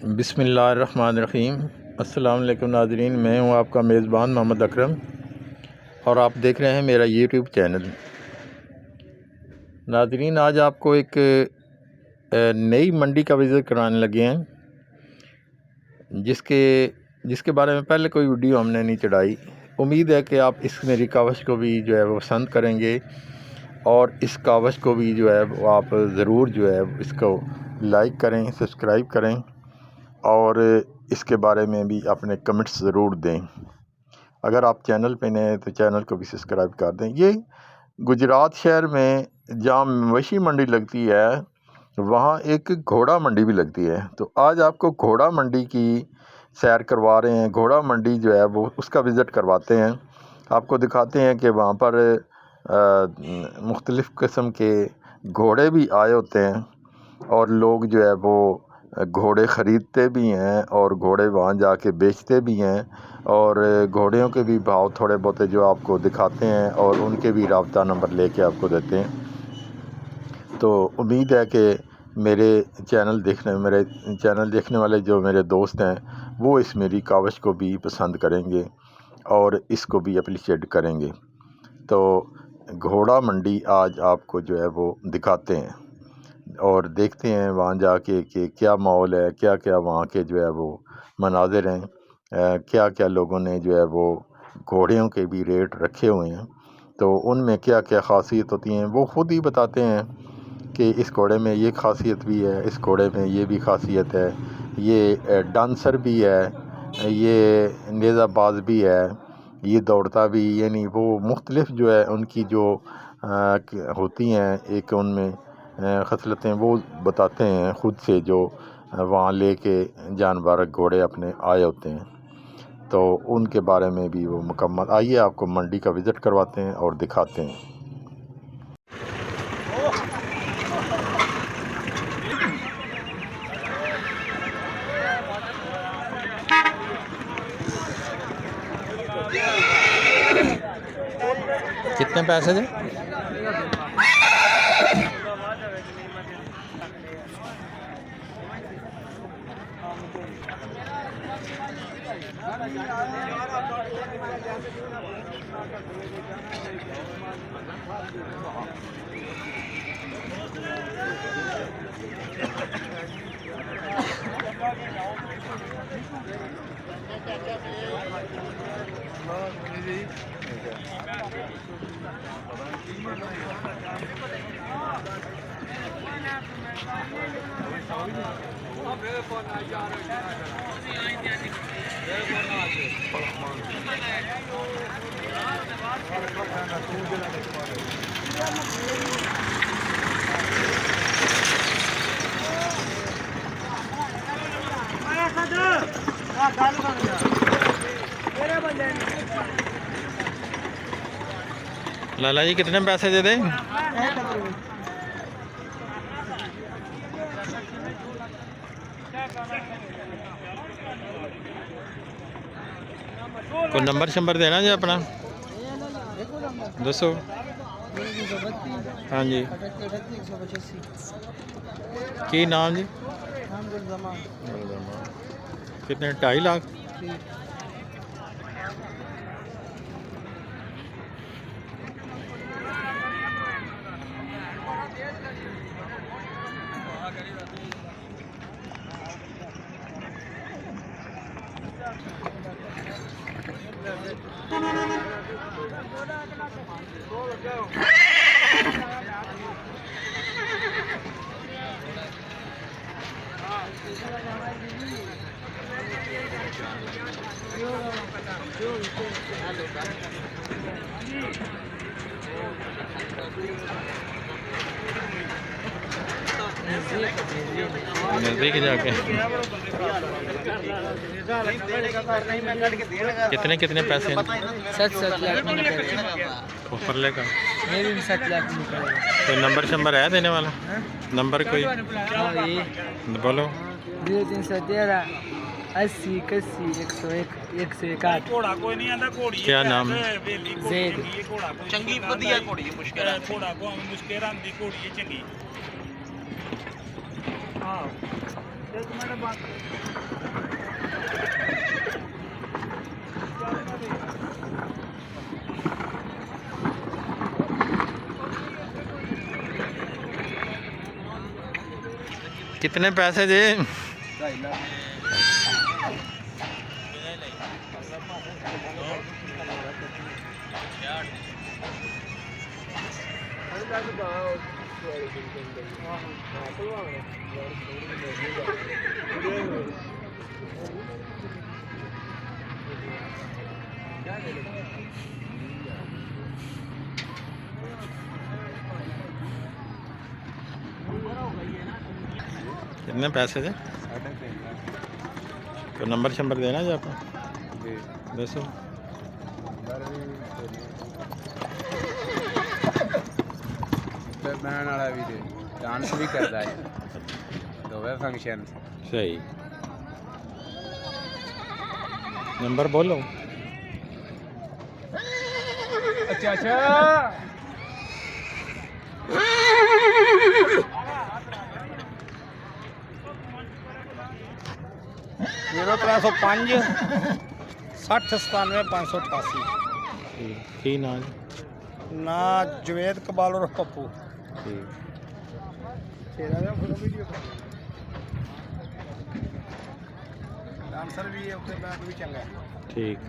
बिस्मिल्लाहिर्रहमानिर्रहीम। अस्सलाम वालेकुम नाज़रीन, मैं हूं आपका मेज़बान मोहम्मद अकरम और आप देख रहे हैं मेरा यूट्यूब चैनल। नाज़रीन, आज आपको एक नई मंडी का विज़िट कराने लगे हैं जिसके बारे में पहले कोई वीडियो हमने नहीं चढ़ाई। उम्मीद है कि आप इस मेरी कावश को भी जो है वो पसंद करेंगे और इस कावश को भी जो है वो आप ज़रूर जो है इसको लाइक करें, सब्सक्राइब करें और इसके बारे में भी अपने कमेंट्स ज़रूर दें। अगर आप चैनल पे नए हैं तो चैनल को भी सब्सक्राइब कर दें। ये गुजरात शहर में जहाँ मवेशी मंडी लगती है वहाँ एक घोड़ा मंडी भी लगती है। तो आज आपको घोड़ा मंडी की सैर करवा रहे हैं। घोड़ा मंडी जो है वो उसका विज़िट करवाते हैं, आपको दिखाते हैं कि वहाँ पर मुख्तलिफ़ किस्म के घोड़े भी आए होते हैं और लोग जो है वो घोड़े ख़रीदते भी हैं और घोड़े वहाँ जाके बेचते भी हैं और घोड़ों के भी भाव थोड़े बहुत जो आपको दिखाते हैं और उनके भी राब्ता नंबर लेके आपको देते हैं। तो उम्मीद है कि मेरे चैनल देखने वाले जो मेरे दोस्त हैं वो इस मेरी कावश को भी पसंद करेंगे और इसको भी अप्रिशिएट करेंगे। तो घोड़ा मंडी आज आपको जो है वो दिखाते हैं और देखते हैं वहाँ जाके कि क्या माहौल है, क्या क्या वहाँ के जो है वो मनाज़िर हैं, क्या क्या लोगों ने जो है वो घोड़ों के भी रेट रखे हुए हैं, तो उनमें क्या क्या ख़ासियत होती हैं वो ख़ुद ही बताते हैं कि इस घोड़े में ये ख़ासियत भी है, इस घोड़े में ये भी ख़ासियत है, ये डांसर भी है, ये नेज़ाबाज भी है, ये दौड़ता भी, यानी वो मुख्तलिफ़ जो है उनकी जो होती हैं एक उनमें ख़सलतें वो बताते हैं ख़ुद से, जो वहाँ लेके जानवर घोड़े अपने आए होते हैं। तो उनके बारे में भी वो मुकम्मल, आइए आपको मंडी का विज़िट करवाते हैं और दिखाते हैं। कितने पैसे थे? लाला जी कितने पैसे दे दें? कोई नंबर शंबर देना जी अपना दसो। हाँ जी, की नाम जी? कितने? 2.5 लाख। नज़दीक जाके कितने कितने पैसे? 7 लाख ऊपर लेकर 7 लाख कोई नंबर शंबर है देने वाला? नंबर कोई बोलो। 0313 80 81 101 101। घोड़ा कोई नहीं आंदा, घोड़ी क्या नाम है? ज़ैद। चंगी वधिया घोड़ी है, मुश्किल है घोड़ा को मुश्किल आंदी घोड़ी है चंगी। हाँ कितने पैसे जे? 2.5 लाख। कितने पैसे जे? 3.5 लाख। तो नंबर शंबर देना जी आप जी दसो। बनाने वाला भी दे, डांस भी करता है, दोवे फंक्शन। सही नंबर बोलो। अच्छा अच्छा। 0305 60 97 588 की ना जी? ਨਾ ਜਵੇਦ ਕਬਾਲ ਔਰ ਪੱਪੂ ठीक ਡਾਂਸਰ ਵੀ ਹੈ ਉੱਤੇ ਬੈਂਡ ਵੀ ਚੰਗਾ ਹੈ। ठीक